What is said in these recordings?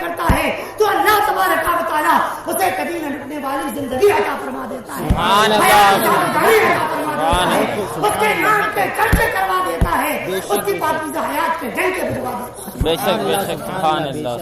کرتا ہے تو اللہ تبارک و تعالیٰ اسے کبھی نہ لٹنے والی زندگی عطا فرما دیتا ہے، اس کے نام کے چرچے کروا دیتا ہے، اس کی پاکیزہ حیات کے ڈنکے بجوا دیتا ہے۔ بے شک بے شک، سبحان اللہ۔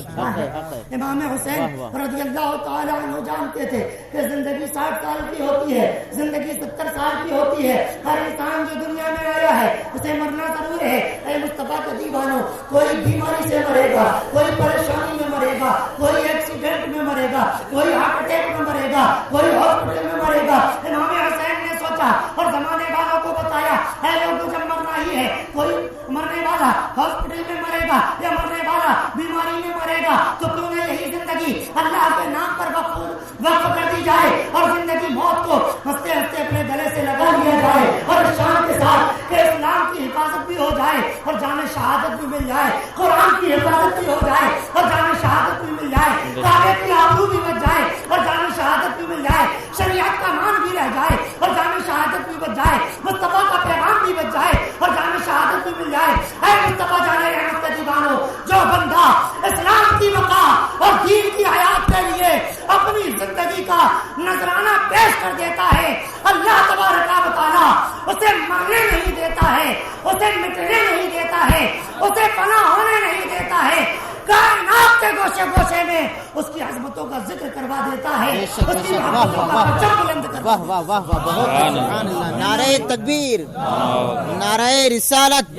امام حسین رضی اللہ تعالیٰ عنہ جانتے تھے کہ زندگی 60 سال کی ہوتی ہے، زندگی 70 سال کی ہوتی ہے، ہر انسان جو دنیا میں آیا ہے اسے مرنا ضرور ہے۔ اے مصطفیٰ کے دیوانوں، کوئی بیماری سے مرے گا، کوئی پریشانی میں مرے گا، کوئی ایکسیڈنٹ میں مرے گا، کوئی ہارٹ اٹیک میں مرے گا، کوئی ہاسپٹل میں مرے گا۔ امام حسین نے سوچا اور زمانے والوں کو بتایا، اے لوگوں جب مرنا ہی ہے، کوئی مرنے والا ہاسپٹل میں مرے گا یا مرنے والا بیماری میں مرے گا تو کیوں نہ یہی زندگی اللہ کے نام پر وقف کر دی جائے اور زندگی موت کو ہنستے ہنستے اپنے گلے سے لگا لیا جائے اور شان کے ساتھ کہ اسلام کی حفاظت بھی ہو جائے اور جان شہادت بھی مل جائے، قرآن کی حفاظت بھی ہو جائے اور جان شہادت بھی مل جائے، کعبے کی آبرو بھی بچ جائے اور جان شہادت بھی مل جائے، شریعت کا مان بھی رہ جائے اور جان شہادت بھی بچ جائے، مصطفیٰ کا پیغام بھی بچ جائے اور جان شہادت بھی مل جائے۔ اے مصطفیٰ جانے رحمت کے دیوانوں، جو بندہ اسلام کی بقا اور دین کی حیات کے لیے اپنی زندگی کا نذرانہ پیش کر دیتا ہے، اللہ تبارک و تعالیٰ اسے مرنے نہیں دیتا ہے، اسے مٹنے نہیں دیتا ہے، اسے فنا ہونے نہیں دیتا ہے، کائنات کے گوشے گوشے میں اس کی عظمتوں کا ذکر کروا دیتا ہے، اس کی محبتوں کا پرچم بلند کروا دیتا ہے۔ واہ واہ واہ، بہت سبحان اللہ، نعرہ تکبیر، نعرہ رسالت،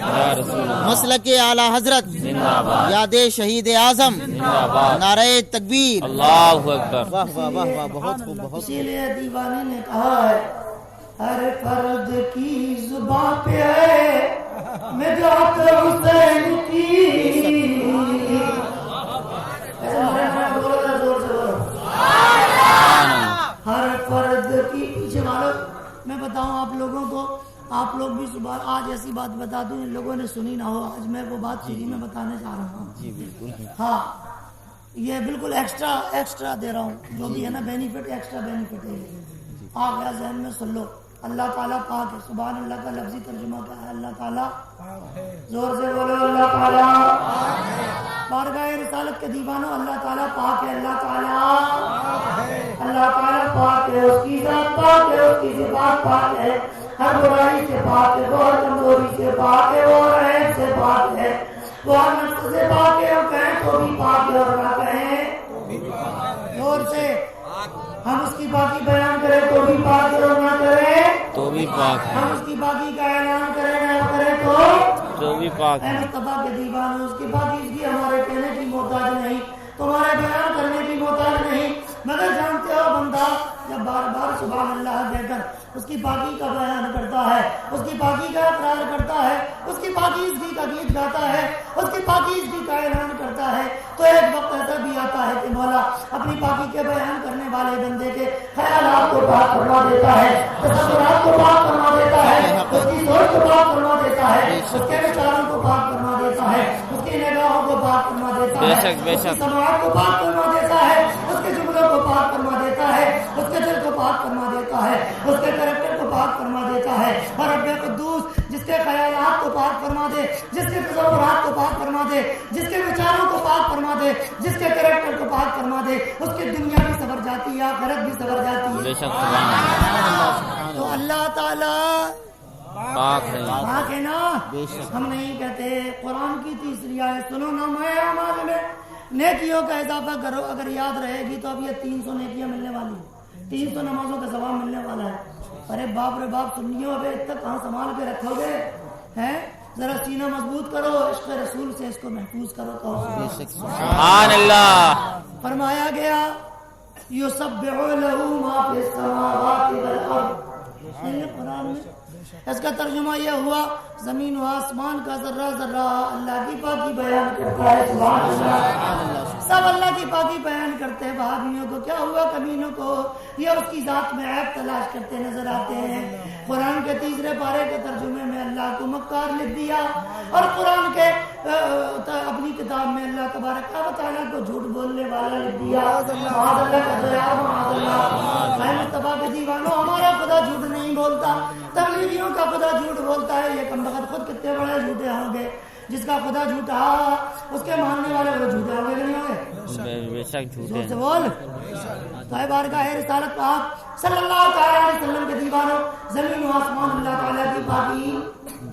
مسلک اعلی حضرت، یاد شہید اعظم، نعرہ تکبیر، اللہ اکبر۔ واہ واہ واہ واہ، بہت خوب بہت اسی لیے دیوانے نے کہا ہے ہر فرد کی زبان پہ ہے مدحت حسین کی۔ ہر فرد کی پیچھے والوں میں بتاؤں آپ لوگوں کو، آپ لوگ بھی صبح آج ایسی بات بتا دوں ان لوگوں نے سنی نہ ہو، آج میں وہ بات فری میں بتانے جا رہا ہوں۔ جی بالکل، ہاں یہ بالکل ایکسٹرا دے رہا ہوں، جو بھی ہے نا بینیفٹ، ایکسٹرا بینیفٹ ہے۔ آپ یا ذہن میں سن لو، اللہ تعالیٰ پاک ہے، سبحان اللہ کا لفظی ترجمہ کیا ہے؟ اللہ تعالیٰ، زور سے بولو اللہ تعالیٰ، بارگاہ رسالت کے دیوانوں اللہ تعالیٰ پاک ہے، اللہ تعالیٰ پاک ہے، اس کی ذات پاک ہے، اس کی صفات پاک ہے، ہر برائی سے پاک ہے، وہ ہر کمزوری سے پاک ہے، وہ ہر عیب سے پاک ہے، وہ ہر نقص سے پاک ہے، اور کہیں تو بھی پاک ہے اور نہ کہیں زور سے ہم اس کی باقی بیان کریں تو بھی پاک ہے اور نہ کریں تو بھی پاک ہے، ہم اس کی باقی کا اعلان کریں نہ کریں تو بھی پاک اے ہے۔ مصطفیٰ کے دیوانوں، اس کی پاکیزگی ہمارے کہنے کی محتاج نہیں، تمہارے بیان کرنے کی محتاج نہیں، مگر جانتے ہو بندہ جب بار بار سبحان اللہ کہہ کر اس کی پاکی کا بیان کرتا ہے، اس کی پاکی کا اقرار کرتا ہے، اس کی پاکیزگی کا گیت گاتا ہے، اس کی پاکیزگی کا اعلان کرتا ہے، تو ایک وقت ایسا بھی آتا ہے کہ مولا اپنی پاکی کے بیان کرنے والے بندے کے خیالات کو پاک فرما دیتا ہے، تصورات کو پاک فرما دیتا ہے، اس کی سوچ کو پاک فرما دیتا ہے، اس کے وچاروں کو پاک فرما دیتا ہے، اس کی نگاہوں کو پاک فرما دیتا ہے، بے شک بے اس کی شک، سماعت کو پاک فرما دیتا ہے، اس کے جملوں کو پاک فرما دیتا ہے، اس کے دل کو پاک فرما دیتا ہے، اس کے کریکٹر کو پاک فرما دیتا ہے، اور رب قدوس جس کے خیالات کو پاک فرما دے، جس کے تصورات کو پاک فرما دے، جس کے وچاروں کو پاک فرما دے، جس کے کریکٹر کو پاک فرما دے، اس کی دنیا بھی سنور جاتی ہے، آخرت بھی سنور جاتی بے ہے۔ شک، سبحان اللہ، تو اللہ تعالیٰ پاک ہے۔ پاک ہے نا، ہم نہیں کہتے۔ قرآن کی تیسری آیت سنو نا، میں اعمال میں نیکیوں کا اضافہ کرو، اگر یاد رہے گی تو اب یہ 300 نیکیاں ملنے والی ہیں، 300 نمازوں کا ثواب ملنے والا ہے۔ ارے باپ رے باپ، سنیو اب اتنا کہاں سنبھال کے رکھو گے ہیں؟ ذرا سینہ مضبوط کرو، عشق رسول سے اس کو محفوظ کرو تو سبحان اللہ۔ فرمایا گیا یسبح لہ ما فی السماوات والارض، قرآن میں اس کا ترجمہ یہ ہوا زمین و آسمان کا ذرہ ذرہ اللہ کی پاکی بیان کرتا ہے، سبحان اللہ، سب اللہ کی پاکی بیان کرتے ہیں۔ بھابھیوں کو کیا ہوا، کمینوں کو یہ اس کی ذات میں عیب تلاش کرتے نظر آتے ہیں۔ قرآن کے تیسرے پارے کے ترجمے میں اللہ کو مکار لکھ دیا، اور قرآن کے اپنی کتاب میں اللہ تبارک و تعالیٰ کو جھوٹ بولنے والا لکھ دیا۔ معاذ اللہ کا دیا، معاذ اللہ۔ اے مصطفیٰ کے دیوانوں، ہمارا خدا جھوٹ نہیں بولتا، تبلیغیوں کا خدا جھوٹ بولتا ہے۔ یہ کم بخت خود کتنے بڑے جھوٹے ہوں گے، جس کا خدا جھوٹا اس کے ماننے والے وہ جھوٹے ہوں گے نہیں ہوں گے؟ شک جھوٹے زور سے ہیں بول تو ہے بارگاہ رسالت پاک صلی اللہ تعالی علیہ وسلم کے دیوانوں زمین و آسمان اللہ تعالیٰ کی پاکی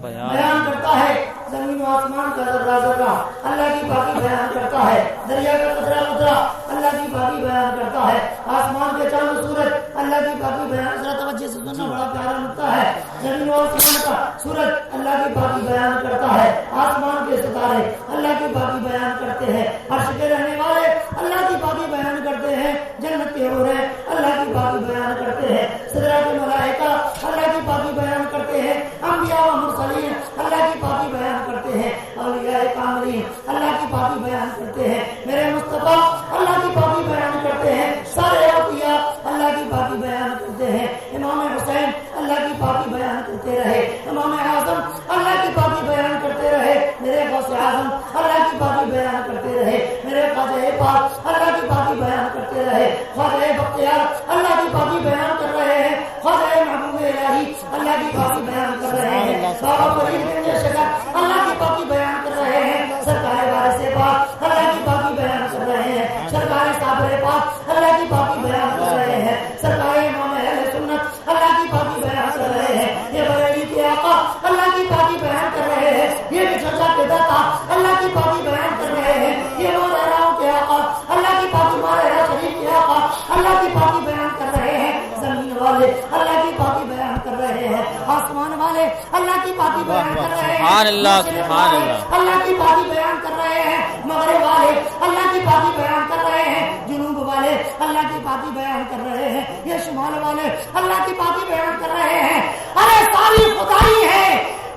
بیان کرتا ہے زمین و آسمان کا ذرہ ذرہ اللہ کی پاکی بیان کرتا ہے دریا کا قطرہ قطرہ اللہ کی پاکی بیان کرتا ہے آسمان کے چاند و سورج اللہ کی پاکی بیان ذرا توجہ سے سننا بڑا پیارا نکتہ ہے زمین و آسمان کا سورج اللہ کی پاکی بیان کرتا ہے آسمان کے ستارے اللہ کی پاکی بیان کرتے ہیں عرش کے رہنے والے اللہ کی پاکی بیان کرتے ہیں جنت کے حور ہیں اللہ کی پاکی بیان کرتے ہیں سدرہ کے ملائکہ اللہ کی پاکی بیان کرتے ہیں انبیاء و مرسلین اللہ کی پاکی بیان کرتے ہیں اولیاء کاملین اللہ کی پاکی بیان کرتے ہیں میرے مصطفیٰ اللہ کی پاکی بیان کرتے ہیں سارے اولیاء اللہ کی پاکی بیان کرتے ہیں امام حسین اللہ کی پاکی بیان کرتے رہے امام اعظم اللہ کی پاکی بیان کرتے رہے میرے غوث اعظم اللہ کی پاکی بیان کرتے رہے میرے خواجہ پاک اللہ کی پاکی بیان کرتے رہے خواجہ بختیار اللہ کی پاکی بیان کر رہے ہیں خواجہ محبوب الہی اللہ کی پاکی بیان کر رہے ہیں بابا فرید گنج شکر اللہ کی پاکی بیان کر رہے ہیں سرکار وارث پاک اللہ کی پاکی بیان کر رہے ہیں سرکار صابر پاک اللہ کی پاکی بیان کر رہے ہیں سرکار امام اہل سنت اللہ کی پاکی بیان کر رہے ہیں یہ بریلی کے آقا اللہ کی پاکی بیان کر رہے ہیں یہ بچھڑا کے داتا اللہ کی پاکی بیان کر رہے ہیں یہ مولانا کے آقا اللہ کی پاکی مارا شریف کے آقا اللہ کی پاکی بیان کر رہے ہیں زمین والے اللہ کی پاکی بیان کر رہے ہیں آسمان والے اللہ کی پاکی بیان کر رہے ہیں سبحان اللہ سبحان اللہ اللہ کی پاکی بیان کر رہے ہیں مغرب والے اللہ کی پاکی بیان کر رہے ہیں جنوب والے اللہ کی پاکی بیان کر رہے ہیں یہ شمال والے اللہ کی پاکی بیان کر رہے ہیں ارے ساری خدائی ہے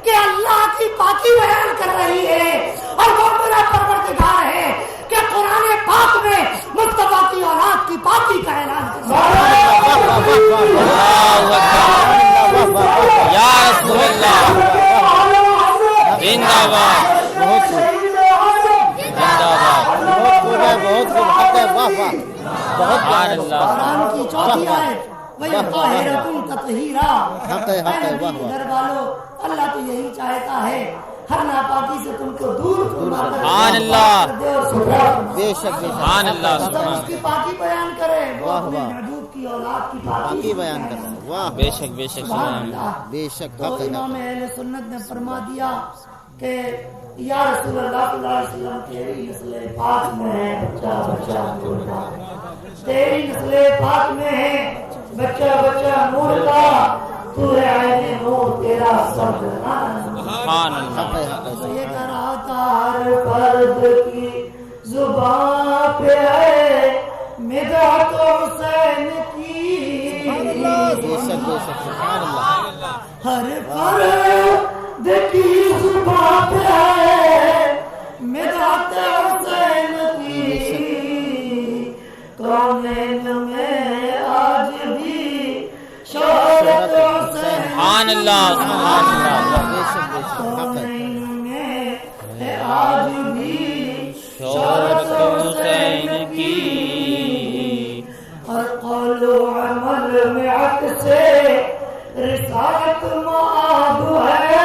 کہ اللہ کی پاکی بیان کر رہی ہے اور وہ میرا پروردگار ہے کہ قرآن پاک میں مصطفیٰ کی اولاد کی پاکی کا اعلان کر رہا ہے یا رسول اللہ زندہ باد سبحان اللہ قرآن کی چوتھی آیت وَيَطَهِرَكُمْ تَطْهِيرًا گھر والوں اللہ تو یہی چاہتا ہے ہر ناپاکی سے تم کو دور سبحان اللہ بے شک سبحان اللہ اس سبحان کی پاکی بیان کرے وہ اپنے محبوب کی اولاد کی پاکی بیان کر رہے ہیں واہ بے شک بے شک سبحان سبحان اللہ اللہ بے شک تو امام اہل سنت نے فرما دیا کہ یا رسول اللہ صلی اللہ علیہ وسلم تیری نسل پاک میں ہے بچہ بچہ نور کا تیری نسل پاک میں ہے بچہ بچہ نور کا تو ہے عین نور تیرا سب سبحان اللہ تو یہ کہہ رہا تھا ہر فرد کی زبان پہ ہے مدحت حسین کی بے شک سبحان اللہ ہر فرد کی زبان پہ ہے مدحت حسین کی کونین میں آج بھی شہرت حسین سبحان اللہ سبحان اللہ بے شک کونین میں آج بھی شہرت حسین کی اور قول و عمل میں عکس رسالت معاد ہے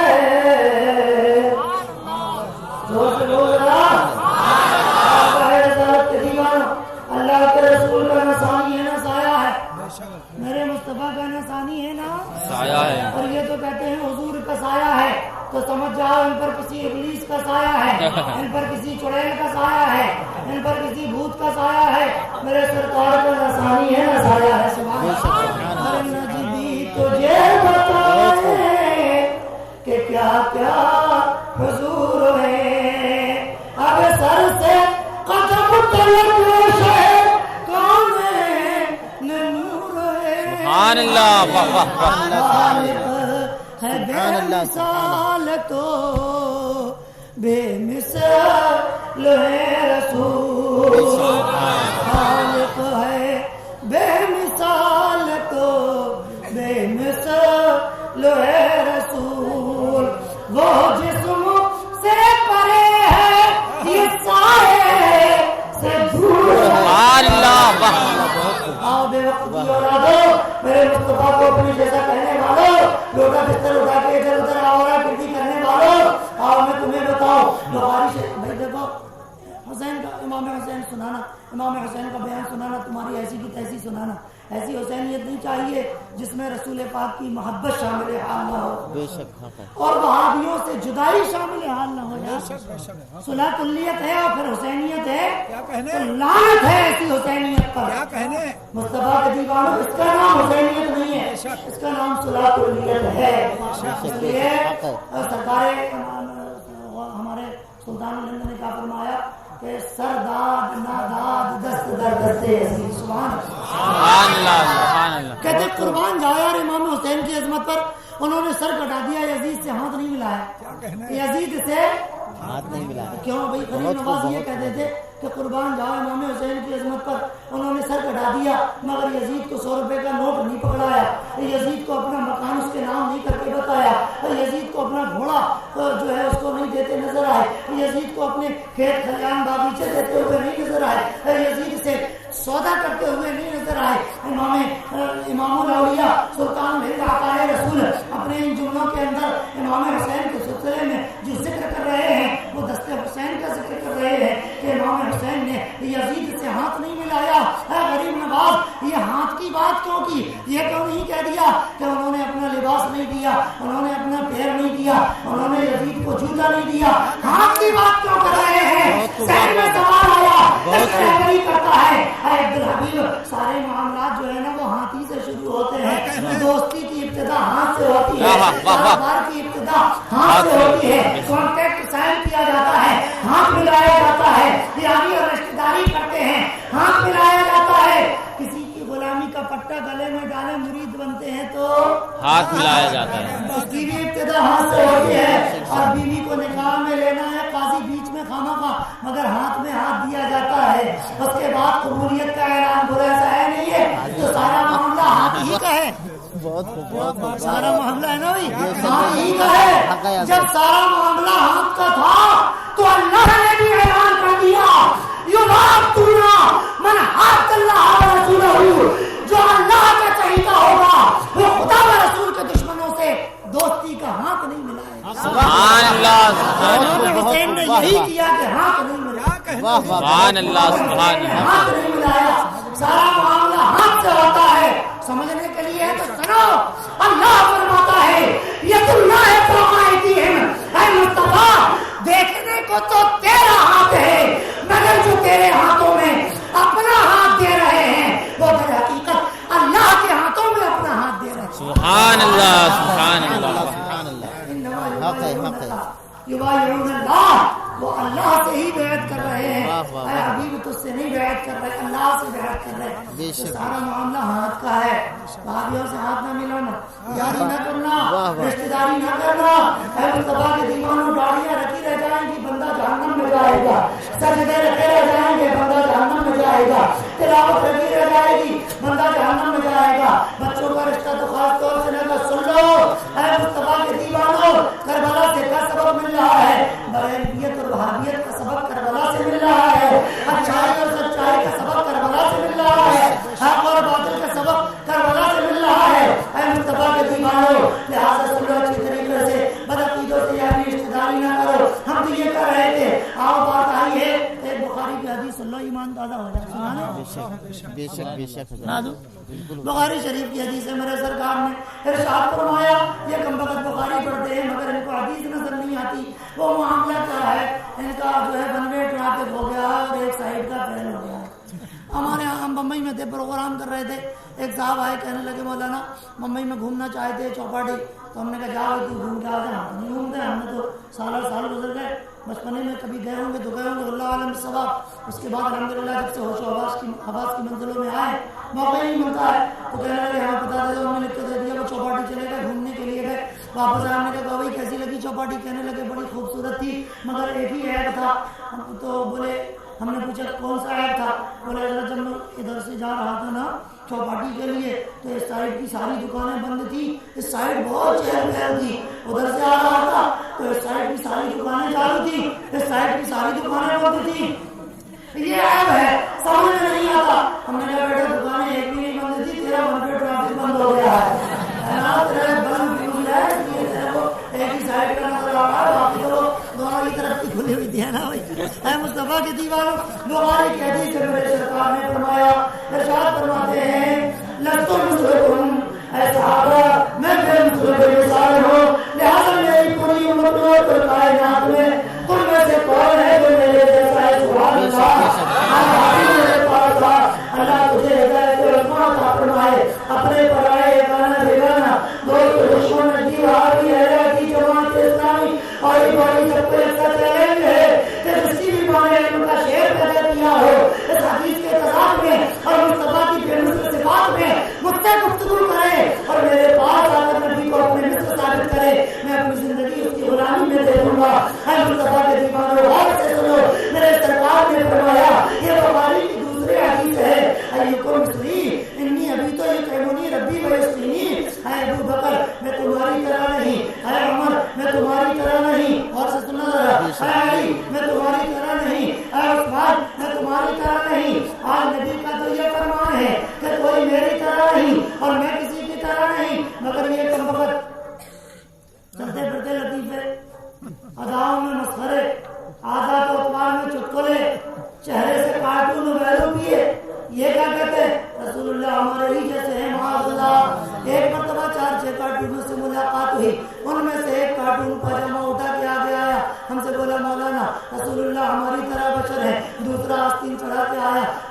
رسالت کے دیوان اللہ کے رسول کا نشانی ہے نا سایہ ہے میرے مصطفیٰ کا نشانی ہے نا سایہ ہے اور یہ تو کہتے ہیں حضور کا سایہ ہے تو سمجھ جاؤ ان پر کسی ابلیس کا سایہ ہے ان پر کسی چڑیل کا سایہ ہے ان پر کسی بھوت کا سایہ ہے میرے سرکار کا نشانی ہے نا سایہ ہے سبحان اور نجدی تجھے بتائے کہ کیا کیا حضور ہے اب سر سے قدم تلک ہے کون ہے نور ہے سبحان اللہ واہ واہ واہ ہے بے مثال تو بے مثال ہے رسول خالق ہے بے مثال تو بے مثال ہے رسول وہ جسم سے پرے ہے یہ سائے سے دور سبحان اللہ واہ آؤ بے وقت کی اولادو میرے مصطفیٰ کو اپنی جیسا کہنے والوں لوٹا بستر اٹھا کے ادھر ادھر آورا پھرتی کرنے والوں آؤ میں تمہیں بتاؤں بخاری شریف بھائی دیکھو امام حسین سنانا، امام حسین کا بیان سنانا، تمہاری ایسی کی تیسی سنانا. ایسی حسینیت نہیں چاہیے جس میں رسول پاک کی محبت شامل حال نہ ہو، بے شک حق ہے. اور وہابیوں سے جدائی شامل حال نہ ہو. صلح کلیت ہے اور پھر حسینیت ہے، تو لعنت ہے ایسی حسینیت پر. کیا کہنے مصطفیٰ کے دیوانوں، اس کا نام حسینیت نہیں ہے، اس کا نام صلح کلیت ہے. اس لیے سرکار ہمارے سلطان الہند نے کیا فرمایا کہ سرداد ناداد دست در دستے عزیز. سبحان اللہ سبحان اللہ. کہتے قربان جایا اور امام حسین کی عظمت پر انہوں نے سر کٹا دیا، یزید سے ہاتھ نہیں ملایا، یزید سے ہاتھ نہیں ملا. کیوں بھائی؟ غریب نواز یہ کہتے تھے کہ قربان جاؤ امام حسین کی عظمت پر انہوں نے سر کٹا دیا، مگر یزید کو 100 روپے کا نوٹ نہیں پکڑایا، یزید کو اپنا مکان اس کے نام نہیں کر کے بتایا، یزید کو اپنا گھوڑا جو ہے اس کو نہیں دیتے نظر آئے، یزید کو اپنے کھیت کھلیان باغیچے دیتے ہوئے نہیں نظر آئے، یزید سے سودا کرتے ہوئے نہیں نظر آئے. امام الاولیاء سلطان الہند آقائے رسول اپنے ان جملوں کے اندر امام حسین کے سلسلے میں جو ذکر کر رہے ہیں وہ دست حسین کا ذکر کر رہے ہیں کہ امام حسین نے یزید سے ہاتھ نہیں ملایا. غریب نواز یہ ہاتھ کی بات کیوں کی؟ یہ کیوں نہیں کہہ دیا کہ انہوں نے اپنا لباس نہیں دیا، انہوں نے اپنا پیر نہیں دیا، انہوں نے یزید کو جوتا نہیں دیا؟ ہاتھ کی بات کیوں کر رہے ہیں؟ ذہن میں سوال آیا، نہیں کرتا ہے. عبدالحبیب سارے معاملات جو ہے نا وہ ہاتھ ہی سے شروع ہوتے ہیں. دوستی کی ابتدا ہاتھ سے ہوتی ہے، کاروبار کی ابتدا ہاتھ سے ہوتی ہے، کانٹیکٹ سائن کیا جاتا ہے، ہاتھ ملایا جاتا ہے، یاری اور رشتہ داری کرتے ہیں، ہاتھ ملایا جاتا ہے. کسی کی غلامی کا پٹا گلے میں ڈالے مرید بنتے ہیں تو ہاتھ ملایا جاتا ہے. اس کی بھی ابتدا ہاتھ سے ہوتی ہے. اور بیوی کو نکاح میں لینا ہے، قاضی بیچ میں خامخواہ مگر ہاتھ میں ہاتھ دیا جاتا ہے. اس کے بعد قبولیت کا اعلان برا ایسا ہے نہیں ہے تو سارا معاملہ ہاتھ ہی کا ہے. بہت سارا معاملہ ہے نا بھائی ہاتھ ہی کا ہے. جب سارا معاملہ ہاتھ کا تھا تو اللہ نے بھی اعلان کر دیا یُبَعْثُونَ مَنْ حَادَّ اللَّهَ وَرَسُولَهُ. جو اللہ کا چہیتا ہوگا وہ خدا و رسول کے دشمنوں سے دوستی کا ہاتھ نہیں ملائے. سبحان اللہ امام حسین نے یہی کیا کہ ہاتھ نہیں ملایا، سبحان اللہ سبحان اللہ. ہاتھ نہیں ملایا. سارا معاملہ ہاتھ سے ہوتا ہے. سمجھنے کے لیے ہے تو سنو، اللہ فرماتا ہے ید اللہ فوق ایدیہم. اے مصطفیٰ دیکھنے کو تو تیرا ہاتھ ہے مگر جو تیرے ہاتھوں میں اپنا ہاتھ دے رہے ہیں وہ در حقیقت اللہ کے ہاتھوں میں اپنا ہاتھ دے رہے ہیں. سبحان اللہ سبحان اللہ. سبحان اللہ. یبایعون اللہ، وہ اللہ سے ہی بیعت کر رہے ہیں. اے حبیب تجھ سے نہیں بیعت کر رہے، اللہ سے بیعت کر رہے ہیں. تو سارا معاملہ ہاتھ کا ہے. بھائیوں سے ہاتھ نہ ملانا، یاری نہ کرنا، رشتہ داری نہ کرنا. اے مصطفیٰ کے دیوانوں داڑیاں رکھی رہ جائیں گی بندہ جہنم میں جائے گا، سجدے رکھے رہ جائیں گے بندہ جہنم میں جائے گا، تلاوت رکھی رہ جائے گی بندہ جہنم میں جائے گا. بچوں کا رشتہ تو خاص طور سے نہ سن لو. اے مصطفیٰ کے دیوانوں کربلا سے کیا سبب مل رہا ہے؟ بریلویت اور وہابیت کا سبب کربلا سے مل رہا ہے. اچھائی اور سچائی کا سبب کربلا سے مل رہا ہے. حق اور باطل کا سبب کربلا سے مل رہا ہے. اے مصطفیٰ کے دیوانوں لہٰذا سن لو اچھی طریقے سے، بدعقیدوں سے یاری رشتہ داری نہ کرو. ہم تو یہ کر رہے تھے. آؤ بات آئی ہے ایک بخاری کی حدیث سن لو، ایمان تازہ ہو جائے. بے شک بے شک. بخاری شریف کی حدیث ہے. میرے سرکار نے ارشاد فرمایا یہ کم وقت بخاری پڑھتے ہیں مگر ان کو حدیث نظر نہیں آتی. وہ معاملہ کیا ہے؟ ان کا جو ہے ون وے ٹریفک ہو گیا اور ایک سائڈ کا فیل ہو گیا. ہمارے یہاں ہم بمبئی میں تھے، پروگرام کر رہے تھے. ایک صاحب آئے کہنے لگے مولانا بمبئی میں گھومنا چاہتے چوپاٹی. تو ہم نے کہا جاؤ تو گھوم کے آ جائیں. ہم نہیں گھومتے، ہم نے تو سال گزر گئے. بچپنے میں کبھی گئے ہوں گے تو گئے ہوں گے، اللہ عالم ثواب. اس کے بعد الحمدللہ جب سے ہوش و حواس کی منزلوں میں آئے موقع نہیں ملتا ہے تو کہنے لگے ہمیں بتا دے دو. ہم نے لکھ کے دے دیا. وہ چوپاٹی چلے گئے، گھومنے کے لیے گئے. واپس آئے. ہم نے کہا بھائی کیسی لگی چوپاٹی؟ کہنے لگے بڑی خوبصورت تھی مگر ایک ہی عیب تھا. تو بولے ہم نے پوچھا کون سا عیب تھا؟ بولے جب میں ادھر سے جا رہا تھا نا چوپاٹی کے لیے تو اس سائڈ کی ساری دکانیں بند تھی، اس سائڈ بہت چہل پہل تھی. ادھر سے آ رہا تھا تو اس سائڈ کی ساری دکانیں چالو تھی، اس سائڈ کی ساری دکانیں بند تھی. یہ عیب ہے، سمجھ میں نہیں آتا. ہم نے کہا بیٹا دکانیں ایک بھی نہیں بند تھی، تیرا ون وے ٹریفک بند ہو گیا ہے. ایک ہی سائڈ کا نظر آ رہا ہے، باقی تو دونوں کی طرف کی کھلی ہوئی تھی نا بھائی. اے مصطفیٰ کے دیوانوں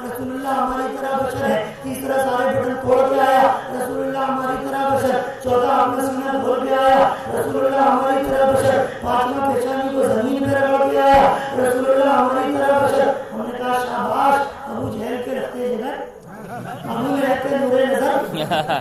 رسول اللہ ہماری طرح بشر ہے. تیسرا سارے بٹن توڑ کے آیا رسول اللہ ہماری طرح بشر. چوتھا اپنا سینہ کھول کے آیا رسول اللہ ہماری طرح بشر. پانچواں پیشانی کو زمین پہ رگڑ کے آیا رسول اللہ ہماری طرح بشر. ہم نے کہا شاباش ابو جہل کے رکھتے جگر ابو میں رہتے نور نظر.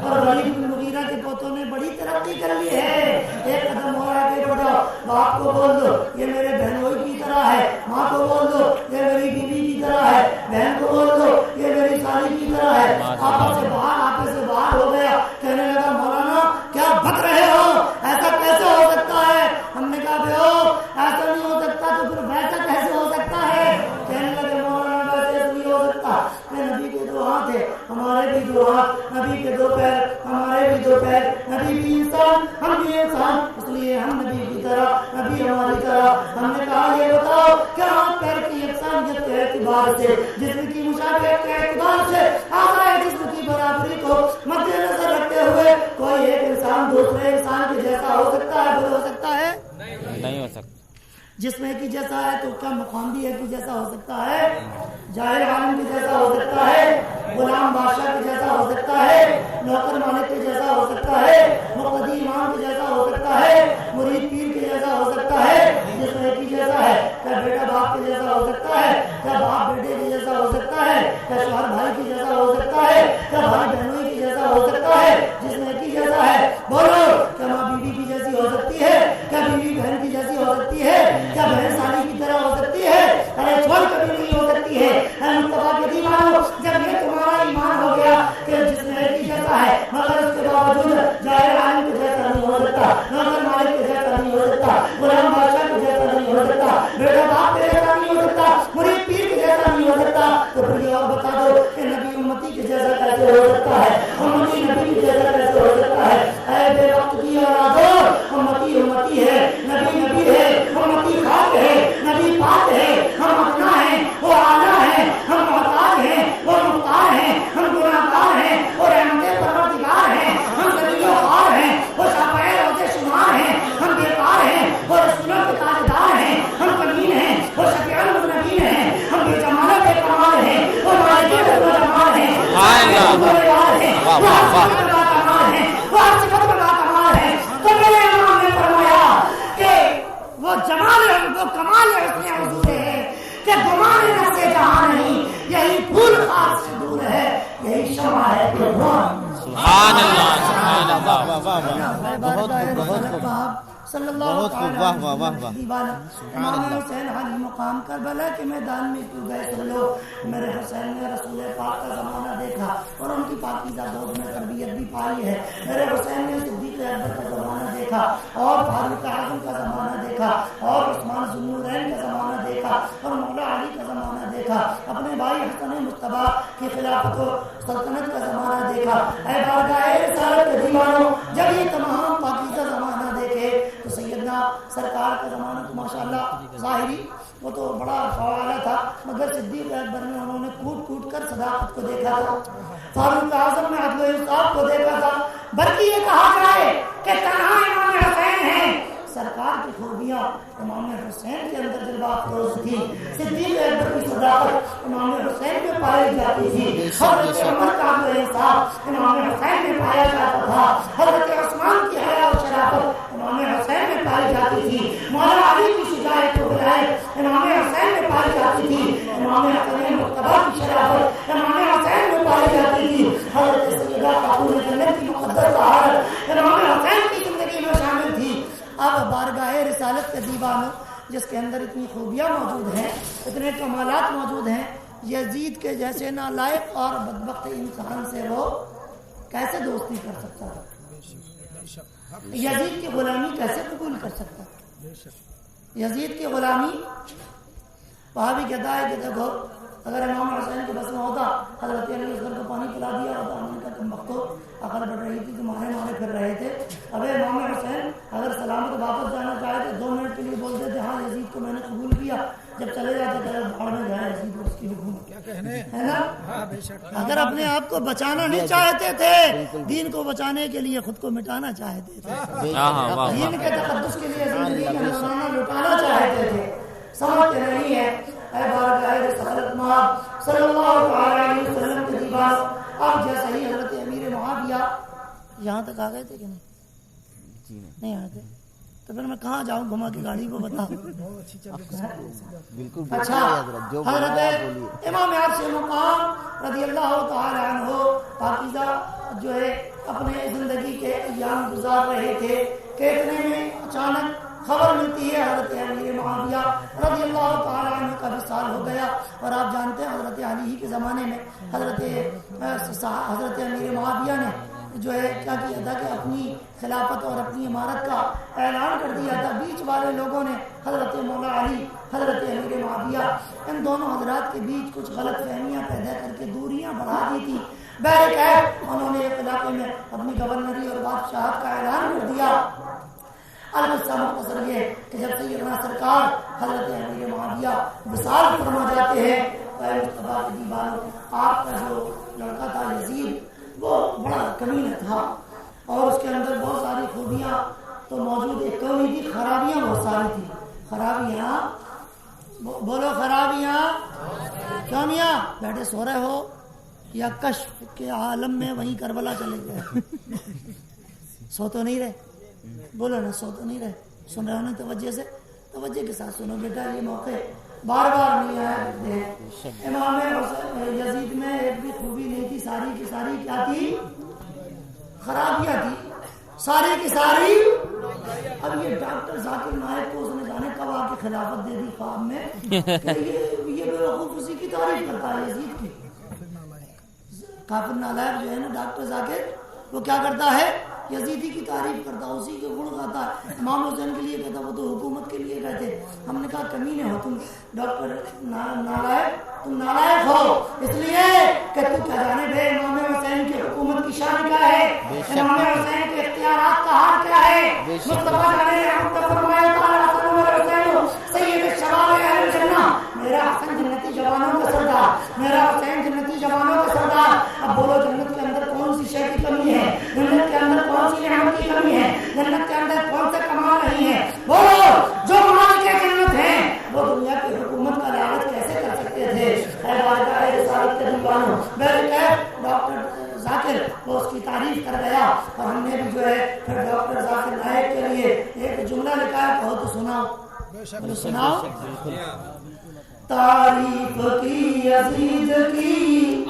اور ولید بن مغیرہ کے پوتوں نے بڑی ترقی کر لی ہے. ایک قدم اور آگے بڑھو. باپ کو بول دو یہ میرے بہنوئی کی طرح ہے. ماں کو بول دو یہ میری بیوی کی طرح ہے. بہن کو بول دو یہ میری سالی کی طرح ہے. آپے سے باہر ہو گیا. کہنے لگا مولانا کیا بک رہے ہو, ایسا کیسے ہو سکتا ہے. ہم نے کہا بھائی ایسا نہیں ہو سکتا تو پھر ویسا کیسے ہو سکتا ہے. کہنے لگے مولانا ویسے نہیں ہو سکتا. نبی کے دو ہاتھ ہے ہمارے بھی دو ہاتھ, نبی کے دو پیر ہمارے بھی دو پیر, نبی بھی انسان ہم بھی انسان, اس لیے ہم نبی کی طرح نبی ہماری طرح. ہم نے کہا یہ بتاؤ کیا ہاتھ پیر کی یکسانیت کے اعتبار سے جسم کی مشابہت کے اعتبار سے اعضائے جسم کی برابری کو مد نظر رکھتے ہوئے کوئی ایک انسان دوسرے انسان کے جیسا ہو سکتا ہے؟ ہو سکتا ہے؟ نہیں ہو سکتا. جسم ایک ہی جیسا ہے تو کیا مقام بھی ایک ہی جیسا ہو سکتا ہے؟ جاہل عالم کے جیسا ہو سکتا ہے؟ غلام بادشاہ کے جیسا ہو سکتا ہے؟ نوکر مالک کے جیسا ہو سکتا ہے؟ مقتدی امام کے جیسا ہو سکتا ہے؟ مرید پیر کے جیسا ہو سکتا ہے؟ جسم ایک ہی جیسا ہے. کیا بیٹا باپ کے جیسا ہو سکتا ہے؟ کیا باپ بیٹے کے جیسا ہو سکتا ہے؟ کیا شوہر بھائی کے جیسا ہو سکتا ہے؟ کیا بھائی بہنوئی کے جیسا ہو سکتا ہے؟ جسم ایک ہی جیسا ہے. بولو کیا ماں بیوی کی جیسی ہو سکتی ہے؟ کیا بیوی بہن کی جیسی ہو سکتی ہے؟ کیا بہن سالی کی طرح ہو سکتی ہے؟ ارے چھوڑ کبھی نہیں ہو سکتی ہے. مصطفیٰ کے دیوانوں جب یہ تمہارا ایمان ہو گیا کہ جسم ایک ہی جیسا ہے مگر اس کے باوجود جاہل عالم کے جیسا نہیں ہو سکتا, نوکر مالک کے جیسا نہیں ہو سکتا, غلام بادشاہ کے جیسا نہیں ہو سکتا, بیٹا باپ کے جیسا نہیں ہو سکتا, مرید پیر کے جیسا نہیں ہو سکتا, تو پھر یہ اور بتا دو کہ نبی امتی کے جیسا کیسے ہو سکتا ہے؟ امتی نبی کے جیسا کیسے ہو سکتا ہے؟ اے بے وقت کی اولادو, امتی امتی ہے, نبی نبی ہے, امتی خاک ہے, نبی پاک ہے. ہم اپنا ہیں وہ اعلیٰ ہے, ہم محتاج ہیں وہ مختار ہیں, ہم گناہگار ہیں وہ رحمت پروردگار ہیں, ہم غریب و خوار ہیں وہ شافعی روزے شمار ہیں, ہم بیکار ہیں وہ رسولوں کے تاجدار ہیں, ہم کمین ہیں وہ شفیع المذنبین ہیں, ہم بے جمال بے کمال ہیں وہ مالک جمال ہیں, تو میرے امام نے فرمایا کہ وہ جمال وہ کمال حسن حضور ہے کہ گمان نفس جہاں نہیں, یہی پھول خاص سے دور ہے, یہی شمع ہے کہ سبحان اللہ سبحان اللہ. بہت صلی اللہ تعالی امام حسین حالی مقام کربلا کے میدان میں کیوں گئے تم لوگ؟ میرے حسین نے رسول پاک کا زمانہ دیکھا اور ان کی پاکیزہ گود میں تربیت بھی پائی ہے. میرے حسین نے صدیق اکبر کا زمانہ دیکھا اور فاروق اعظم کا زمانہ دیکھا اور عثمان ذو النورین کا زمانہ دیکھا اور مولا علی کا زمانہ دیکھا, اپنے بھائی حسن مصطفیٰ کی خلافت و سلطنت کا زمانہ دیکھا. اے بارگاہ رسالت کے دیوانوں, جب یہ تمام پاکیزہ زمانہ دیکھے تو سیدنا سرکار کا زمانہ تو ماشاءاللہ ظاہری وہ تو بڑا فوالا تھا, مگر صدیق اکبر میں انہوں نے کوٹ کوٹ کر صداقت کو دیکھا تھا, فاروق اعظم نے عدل و انصاف کو دیکھا تھا, بلکہ یہ کہا جائے کہ تنہا امام حسین ہیں. سرکار کی خوبیاں امام حسین کے اندر جلوہ افروز تھی, صدیق اکبر کی صداقت امام حسین میں پائی جاتی تھی, حضرت عمر کا عدل و انصاف امام حسین میں پایا جاتا تھا, حضرت عثمان کی حیا و شرافت امام حسین میں پائی جاتی تھی, مولا علی کی شجاعت و ولایت امام حسین میں پائی جاتی تھی, امام حسین مصطفیٰ کی شرافت امام حسین میں پائی جاتی تھی, حضرت سیدہ خاتون جنت کی مقدس طہارت امام حسین کی زندگی میں شامل تھی. اب بارگاہ رسالت کے دیوانوں جس کے اندر اتنی خوبیاں موجود ہیں, اتنے کمالات موجود ہیں, یزید کے جیسے نالائق اور بدبخت انسان سے وہ کیسے دوستی کر سکتا ہے؟ یزید کی غلامی کیسے قبول کر سکتا ہے؟ یزید کی غلامی وہاں بھی کہتا ہے کہ دیکھو اگر امام حسین کے بس میں ہوتا حضرت علی اصغر کو پانی پلا دیا ہوتا, ہم نے کہا تم وقتوں عقل بڑھ رہی تھی, تمہارے مارے پھر رہے تھے. ابے امام حسین اگر سلامت واپس جانا چاہے تو 2 منٹ کے لیے بولتے تھے ہاں یزید کو میں نے قبول کیا, جب چلے جاتے تھے بھاڑ میں جائے یزید اس کی حکومت ہے نا. اگر اپنے آپ کو بچانا نہیں چاہتے تھے, دین کو بچانے کے لیے خود کو مٹانا چاہتے تھے, دین کے تقدس کے لیے زندگی کا نذرانہ لٹانا چاہتے تھے, سمجھتے نہیں ہے. اے بارگاہ رسالت مآب صلی اللہ علیہ وسلم کے دیوار اب جیسے ہی حضرت امیر معاویہ یہاں تک آ گئے تھے کہ نہیں آئے تھے تو پھر میں کہاں جاؤں گھما کی گاڑی کو بتا. بالکل اچھا حضرت امام عرش مقام رضی اللہ تعالی عنہ پاکیزہ جو ہے اپنے زندگی کے ایام گزار رہے تھے کہ اتنے میں اچانک خبر ملتی ہے حضرت امیر معاویہ رضی اللہ تعالی عنہ کا وصال ہو گیا. اور آپ جانتے ہیں حضرت علی ہی کے زمانے میں حضرت امیر معاویہ نے جو ہے کیا کیا تھا کہ اپنی خلافت اور اپنی امارت کا اعلان کر دیا تھا. بیچ والے لوگوں نے حضرت مولا علی حضرت امیر معاویہ ان دونوں حضرات کے بیچ کچھ غلط فہمیاں پیدا کر کے دوریاں بڑھا دی تھی. بہرکیف انہوں نے ایک علاقے میں اپنی گورنری اور بادشاہت کا اعلان کر دیا. البتہ مختصر یہ کہ جب سیدنا سرکار حضرت امیر معاویہ وصال فرما جاتے ہیں مصطفیٰ کے دیوان آپ کا جو لڑکا تھا یزید وہ بڑا کمینہ تھا اور اس کے اندر بہت ساری خوبیاں تو موجود ایک تو نہیں تھی، خرابیاں بہت ساری تھی. خرابیاں بولو، خرابیاں کیوں میاں بیٹھے سو رہے ہو یا کشف کے عالم میں وہیں کربلا چلے گئے؟ سو تو نہیں رہے، بولو نا، سو تو نہیں رہے، سن رہے ہو نا؟ توجہ کے ساتھ سنو بیٹا، یہ موقع بار بار نہیں آیا کرتے ہیں. امام یزید میں ایک بھی خوبی نہیں تھی، ساری کی ساری کیا تھی؟ خرابیاں تھی، ساری کی ساری. اب یہ ڈاکٹر ذاکر نائک کو اس نے جانے کب آ کے خلافت دے دی خواب میں کہ یہ بے وقوف اسی کی تعریف کرتا ہے، یزید کی. کافر نالائق جو ہے نا ڈاکٹر ذاکر، وہ کیا کرتا ہے؟ یزیدی کی تعریف کرتا، اسی کے گن گاتا ہے. امام حسین کے لیے کہتا، وہ تو حکومت کے لیے کہتے. ہم نے کہا کمینے ہو تم ڈاکٹر نالائق، تم نالائق ہو اس لیے کہ تم کیا جانے بے امام حسین کی حکومت کی شان کیا ہے، امام حسین کے اختیارات کا حال کیا ہے. مصطفیٰ نے فرمایا سید الشباب اہل الجنہ، میرا حسن جنتی جوانوں کا سردار، میرا حسین جنتی جوانوں کا سردار. اب بولو جنت کے اندر کون سی شے کی کمی ہے؟ جنت کے اندر کون سی نعمت کی کمی ہے؟ جنت کے اندر کون سے کمال نہیں ہے؟ بولو، جو مال کے جنت ہیں وہ دنیا کی حکومت کا لعنت کیسے کر سکتے تھے؟ ڈاکٹر ذاکر وہ اس کی تعریف کر گیا اور ہم نے بھی جو ہے پھر ڈاکٹر ذاکر نائک کے لیے ایک جملہ لکھا ہے، کہو تو سناؤ. سناؤ. تعریف کی یزید کی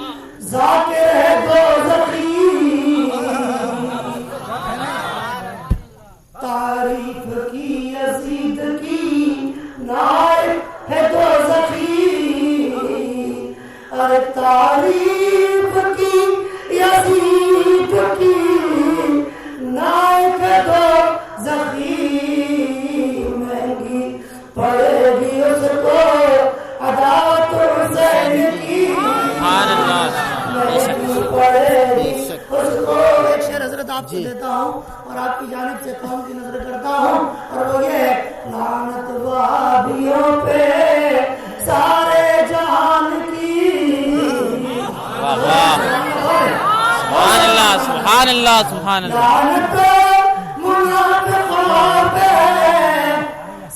ذاکر ہے دوزخی، تعریف کی یزید کی نائب ہے دوزخی. ارے تعریف کی یزید کی نائب ہے دوزخی، مہنگی پڑے گی اس کو عداوت حسین کی. ایک شعر حضرت آپ کو دیتا ہوں اور آپ کی جانب سے قوم کی نظر کرتا ہوں اور وہ یہ ہے، لعنت وہابیوں پہ سارے جہان کی. سبحان اللہ، سبحان اللہ، سبحان اللہ. لعنت منافقوں پہ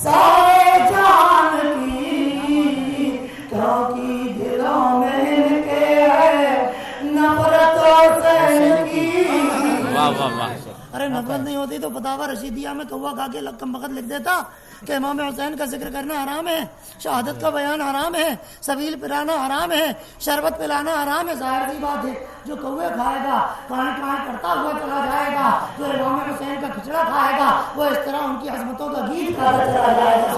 سارے جہان کی، کیونکہ دلوں میں ان کے ہے نفرت حسین کی. ارے نفرت نہیں ہوتی تو فتاوی رشیدیہ میں کوا کھا کے کم وقت لکھ دیتا کہ امام حسین کا ذکر کرنا حرام ہے، شہادت کا بیان حرام ہے، سبیل پلانا حرام ہے، شربت پلانا حرام ہے. ظاہر سی بات ہے، جو کوے کھائے گا کہاں کرتا ہوا چلا جائے گا، جو امام حسین کا کھچڑا کھائے گا وہ اس طرح ان کی عظمتوں کا گیت گاتا چلا جائے گا.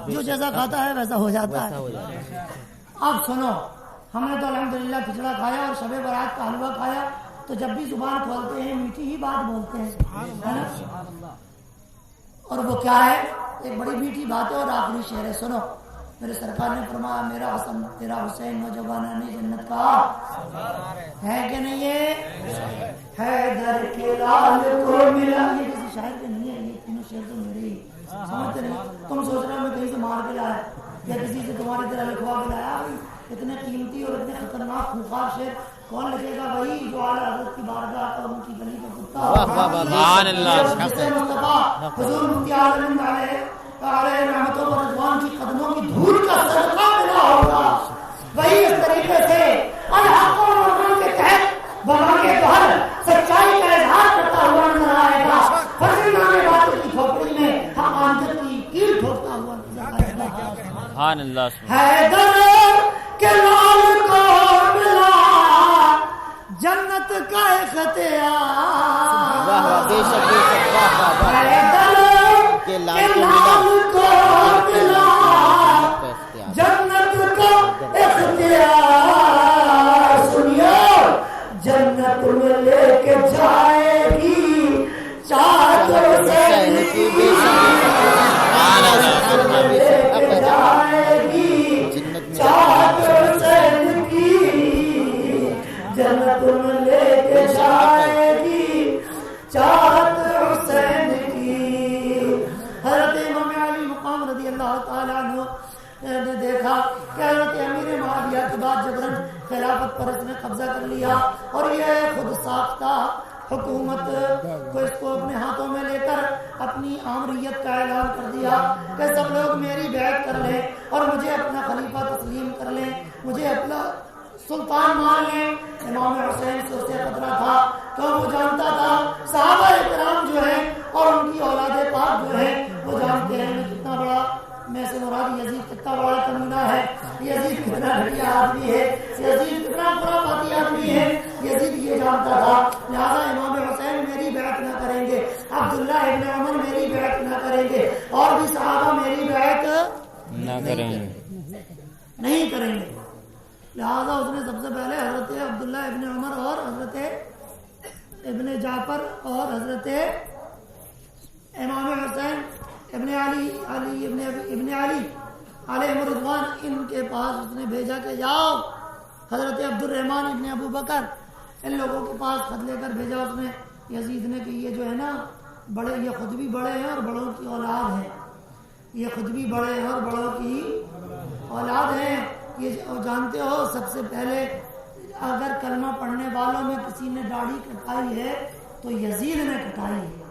جو جیسا کھاتا ہے ویسا ہو جاتا ہے. اب سنو، ہم نے تو الحمدللہ کھچڑا کھایا اور شب برات کا حلوہ کھایا، تو جب بھی زبان کھولتے ہیں میٹھی ہی بات بولتے ہیں، اور وہ کیا ہے؟ ایک بڑی میٹھی بات ہے. اور آخری شعر ہے، سنو. میرے سرکار نے فرمایا، میرا حسن تیرا حسین نوجوانان جنت کا ہے کہ نہیں ہے؟ حیدر کے لال کو ملا. یہ کسی شاعر کے نہیں ہے، یہ تینوں شعر تو میرے ہی. سمجھتے نہیں؟ تم سوچ رہے ہو میں کہیں سے مار کے لایا یا کسی سے تمہاری طرح لکھوا کے لایا؟ اتنے قیمتی اور اتنے خطرناک خوفناک شعر کون لکھے گا؟ وہی جو اعلیٰ حضرت کی بارگاہ اور ان کی گلی کا کتا. سبحان اللہ. مصطفیٰ حضور مفتی عالم علیہ رحمتوں و رضوان کی قدموں کی دھول کا صدقہ ملا ہوگا. سبحان اللہ حیدر کے لال کو ملا جنت کا اختیار، بے شک بے شک، واہ واہ واہ، حیدر کہ کے لال کو لال ملا کو ملا جنت کا اختیار، سنیو جنت میں لے کے جائے گی چاہت حسین کی، جائے گی چاہت حسین کی، جنت میں لے کے جائے گی چاہت حسین کی۔ حضرت امام علی مقام رضی اللہ تعالیٰ عنہ نے دیکھا کہ حضرت امیر معاویہ کے بعد جبرن خلافت پر اس نے قبضہ کر لیا اور یہ خود ساختہ حکومت کو اس کو اپنے ہاتھوں میں لے کر اپنی آمریت کا اعلان کر دیا کہ سب لوگ میری بیعت کر لیں اور مجھے اپنا خلیفہ تسلیم کر لیں، مجھے اپنا سلطان مان لیں۔ امام حسین سے اسے خطرہ تھا تو وہ جانتا تھا صحابہ اکرام جو ہیں اور ان کی اولاد پاک جو ہیں وہ جانتے ہیں میں کتنا بڑا، میں سے مراد یزید کتنا بڑا کمینہ ہے، یزید کتنا گھٹیا آدمی ہے، یزید کتنا خرافاتی آدمی ہے، یزید یہ جانتا تھا۔ لہذا امام حسین میری بیعت نہ کریں گے، عبداللہ ابن عمر میری بیعت نہ کریں گے اور بھی صحابہ میری بیعت نہ کریں گے، نہیں کریں گے۔ لہذا اس نے سب سے پہلے حضرت عبداللہ ابن عمر اور حضرت ابن جعفر اور حضرت امام حسین ابن علی ابن علی علیہ رضوان ان کے پاس اس نے بھیجا کہ جاؤ، حضرت عبد الرحمن ابن ابو بکر ان لوگوں کے پاس خط لے کر بھیجا اس نے یزید نے کہ یہ جو ہے نا بڑے، یہ خود بھی بڑے ہیں اور بڑوں کی اولاد ہیں، یہ خود بھی بڑے ہیں اور بڑوں کی اولاد ہیں، یہ جانتے ہو سب سے پہلے اگر کلمہ پڑھنے والوں میں کسی نے داڑھی کٹائی ہے تو یزید نے کٹائی ہے۔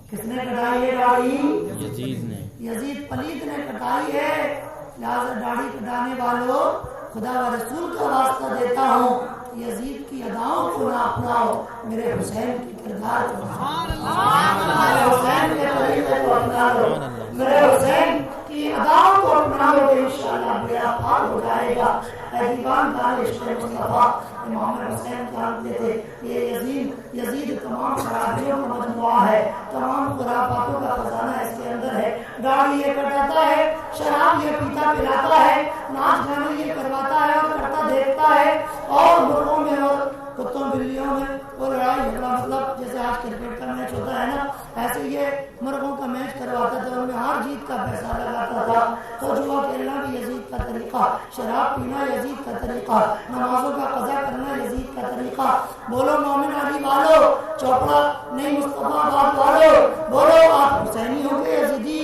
کس نے کٹائی ہے داڑھی؟ یزید نے، یزید پلید نے کٹائی ہے۔ لہذا داڑھی کٹانے والوں خدا و رسول کا واسطہ دیتا ہوں، یزید کی اداؤں کو نہ اپناؤ، میرے حسین کی کردار کو میرے حسین کے طریقے کو اپنا لو، میرے حسین کی اداؤں کو اپنا لو، انشاءاللہ بیڑا پار ہو جائے گا۔ دیوان دار عشق مصطفیٰ امام حسین جانتے تھے یہ یزید تمام خرابیوں کا مجموعہ ہے، تمام خرافاتوں کا خزانہ اس کے اندر ہے۔ گاڑی یہ کٹاتا ہے، شراب یہ پیتا پلاتا ہے، ناچ گانے یہ کرواتا ہے اور کرتا دیکھتا ہے، اور مرغوں میں اور کتوں بلیوں میں وہ لڑائی جھگڑا، مطلب جیسے آج کرکٹ کا میچ ہوتا ہے نا، ایسے یہ مرغوں کا میچ کرواتا تھا، ان میں ہار جیت کا پیسہ لگاتا تھا۔ تو جوا کھیلنا بھی یزید کا طریقہ، شراب پینا یزید کا طریقہ، نمازوں کا قضا کرنا یزید کا طریقہ۔ بولو مومن علی والو، چوپڑا نہیں مصطفیٰ باد والو، بولو آپ حسینی ہو گے یزیدی؟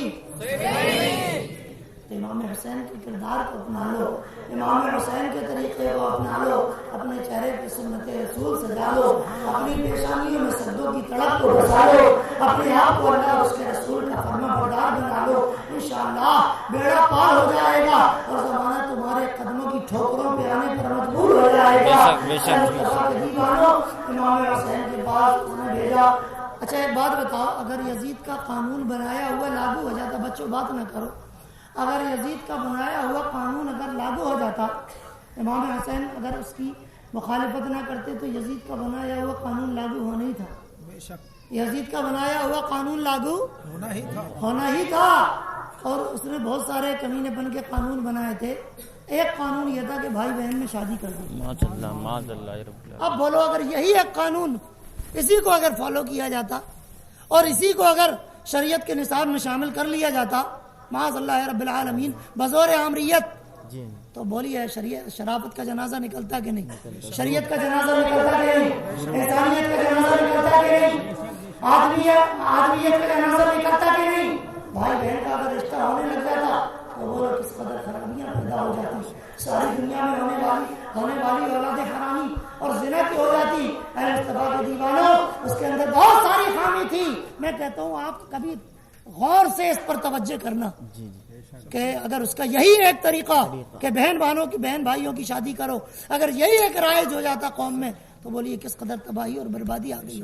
امام حسین کے کردار کو اپنا لو، امام حسین کے طریقے کو اپنا لو، اپنے چہرے پہ سنت رسول سجا لو، اپنی پیشانیوں میں سجدوں کی تڑپ کو بسا لو، اپنے آپ کو اللہ اور اس کے رسول کا فرما بردار بنا لو، انشاءاللہ بیڑا پار ہو جائے گا اور زمانہ تمہارے قدموں کی ٹھوکروں پہ آنے پر مجبور ہو جائے گا۔ امام حسین کے بعد انہوں نے بھیجا۔ اچھا ایک بات بتاؤ، اگر یزید کا قانون بنایا ہوا لاگو ہو جاتا، بچوں بات نہ کرو، اگر یزید کا بنایا ہوا قانون اگر لاگو ہو جاتا، امام حسین اگر اس کی مخالفت نہ کرتے تو یزید کا بنایا ہوا قانون لاگو ہونا ہی تھا، یزید کا بنایا ہوا قانون لاگو ہونا ہی تھا۔ اور اس نے بہت سارے کمینے بن کے قانون بنائے تھے، ایک قانون یہ تھا کہ بھائی بہن میں شادی کر دی۔ اب بولو اگر یہی ایک قانون اسی کو اگر فالو کیا جاتا اور اسی کو اگر شریعت کے نصاب میں شامل کر لیا جاتا معاذ اللہ رب العالمین بزور عامریت، تو بولیے شرافت کا جنازہ نکلتا کہ نہیں؟ شریعت کا جنازہ نکلتا کہ نہیں؟ انسانیت کا جنازہ نکلتا کہ نہیں؟ آدمیت کا جنازہ نکلتا کہ نہیں؟ بھائی بہن کا اگر رشتہ ہونے لگ جاتا تو وہ کس قدر خرابیاں پیدا ہو جاتی، ساری دنیا میں ہونے والی اولاد حرامی اور زنا کی ہو جاتی۔ اے مصطفیٰ کے دیوانوں، اس کے اندر بہت ساری خامی تھی۔ میں کہتا ہوں آپ کبھی غور سے اس پر توجہ کرنا کہ اگر اس کا یہی ایک طریقہ کہ بہن بھائیوں کی شادی کرو، اگر یہی ایک رائج ہو جاتا قوم میں تو بولیے کس قدر تباہی اور بربادی آ گئی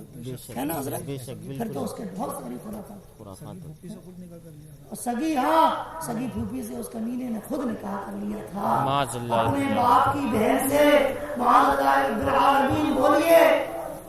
ہے نا حضرت. پھر تو اس کے بہت ساری خرافات. اور سگی پھوپھی سے اس کمینے نے خود نکاح کر لیا تھا اپنے باپ کی بہن سے. معاذ اللہ رب العالمین بولیے.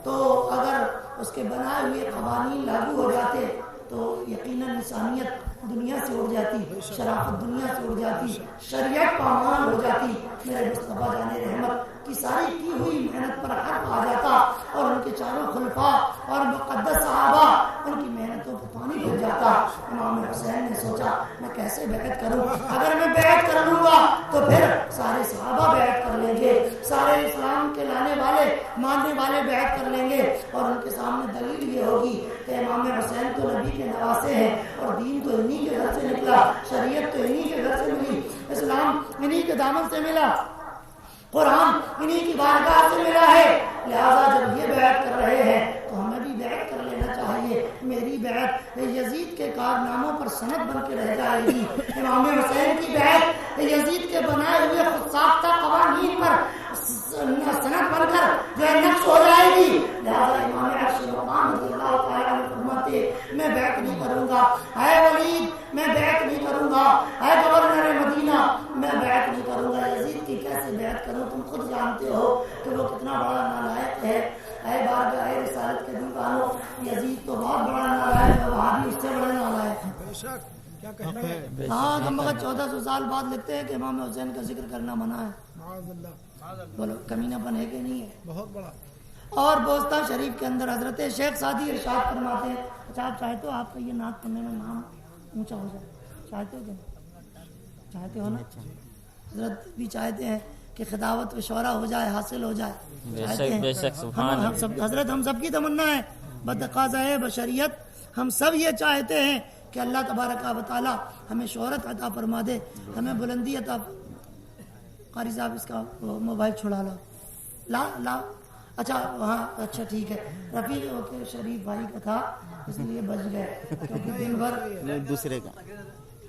تو اگر اس کے بنائے ہوئے قوانین لاگو ہو جاتے تو یقیناً انسانیت دنیا سے اڑ جاتی، شرافت دنیا سے اڑ جاتی، شریعت پامال ہو جاتی. میرے مصطفیٰ جان رحمت کی ساری کی ہوئی محنت پر حق آ جاتا اور ان کے چاروں خلفاء اور مقدس صحابہ ان کی محنتوں کو پانی پھر جاتا. امام حسین نے سوچا میں کیسے بیعت کروں؟ اگر میں بیعت کر لوں گا تو پھر سارے صحابہ بیعت کر لیں گے، سارے اسلام کے لانے والے ماننے والے بیعت کر لیں گے اور ان کے سامنے دلیل یہ ہوگی کہ امام حسین تو نبی کے نواسے ہیں اور دین تو انہی کے گھر سے نکلا، شریعت تو انہی کے گھر سے ملی، اسلام انہی کے دامن سے ملا، قرآن انہی کی بارگاہ سے ملا ہے. لہذا جب یہ بیعت کر رہے ہیں تو ہمیں بھی بیعت کر لینا چاہیے. میری بیعت یزید کے کارناموں پر سند بن کے رہ جائے گی، امام حسین کی بیعت یزید کے بنائے ہوئے خود ساختہ قوانین پر سند بن کر جو ہے نقش ہو جائے گی. لہذا امام عرش مقام رضی اللہ تعالیٰ عنہ فرماتے میں بیعت نہیں کروں گا، اے ولید میں بیعت نہیں کروں گا، اے گورنر مدینہ میں بیعت نہیں کروں گا. یزید کی کیسے بیعت کروں؟ تم خود جانتے ہو کہ وہ کتنا بڑا نالائق ہے. اے بارگاہ رسالت کے دیوانوں، یزید تو بہت بڑا نالائق ہے، وہاں بھی اس سے بڑا نالائق ہے. ہاں کم وقت 1400 سال بعد لکھتے ہیں کہ امام حسین کا ذکر کرنا منع ہے. بولو کمینہ پن ہے کہ نہیں ہے؟ بہت بڑا. اور بوستان شریف کے اندر حضرت شیخ سعدی ارشاد فرماتے ہیں. اچھا آپ چاہتے ہو آپ کا یہ نعت پڑھنے میں نام اونچا ہو جائے؟ چاہتے ہو کہ چاہتے ہو نا؟ حضرت بھی چاہتے ہیں کہ خداوت و شعرا ہو جائے، حاصل ہو جائے. حضرت ہم سب کی تمنا ہے، بتقاضائے بشریت ہم سب یہ چاہتے ہیں کہ اللہ تبارک و تعالی ہمیں شہرت عطا فرما دے، ہمیں بلندی عطا. قاری صاحب اس کا موبائل چھڑا لا. اچھا وہاں اچھا ٹھیک ہے. رفیق شریف بھائی کا تھا اس لیے بچ گئے کیونکہ دن بھر دوسرے کا.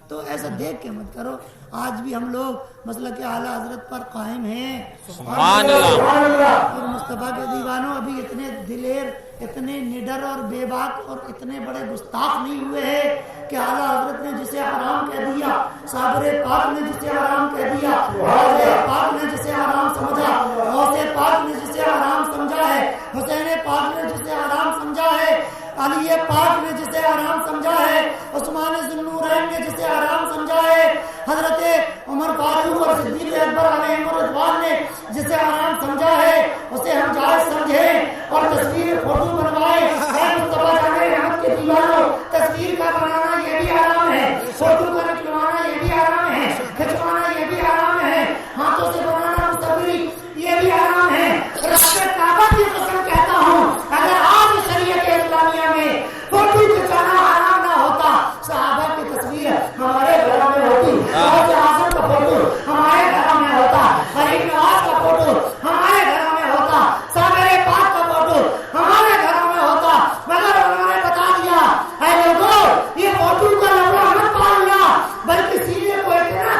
تو ایسا دیکھ کے مت کرو. آج بھی ہم لوگ مسلک اعلیٰ حضرت پر قائم ہیں. سبحان اللہ. اور مصطفیٰ کے دیوانوں ابھی اتنے دلیر، اتنے نڈر اور بے باک اور اتنے بڑے گستاخ نہیں ہوئے ہیں کہ اعلیٰ حضرت نے جسے حرام کہہ دیا، صابر پاک نے جسے حرام کہہ دیا، غوث پاک نے جسے حرام سمجھا، غوث پاک نے جسے حرام سمجھا ہے، حسین پاک نے جسے حرام سمجھا ہے، علی پاک نے جسے حرام سمجھا ہے، عثمان ذوالنورین نے جسے حرام سمجھا ہے، حضرت عمر فاروق اور صدیق اکبر علیہ رضوان نے جسے حرام سمجھا ہے اسے ہم جائز سمجھیں اور تصویر فوٹو بنوائے. مصطفیٰ جان رحمت کے دیوانوں، تصویر کا بنانا یہ بھی حرام ہے، فوٹو کا نکلوانا یہ بھی حرام ہے، کھنچوانا یہ بھی حرام ہے، ہاتھوں سے بنانا مصوری یہ بھی حرام ہے. رب کعبہ کی قسم کہتا ہوں اگر آج شریعت اسلامیہ میں فوٹو کھنچانا حرام نہ ہوتا، صحابہ کی تصویر ہمارے گھروں میں ہوتی، غوث اعظم کا فوٹو ہمارے گھروں میں ہوتا، غریب نواز کا فوٹو ہمارے گھروں میں ہوتا، صابر پاک کا فوٹو ہمارے گھروں میں ہوتا. مگر انہوں نے بتا دیا اے لوگوں یہ فوٹو کا لوگا مت پالنا، بلکہ سینے کو اتنا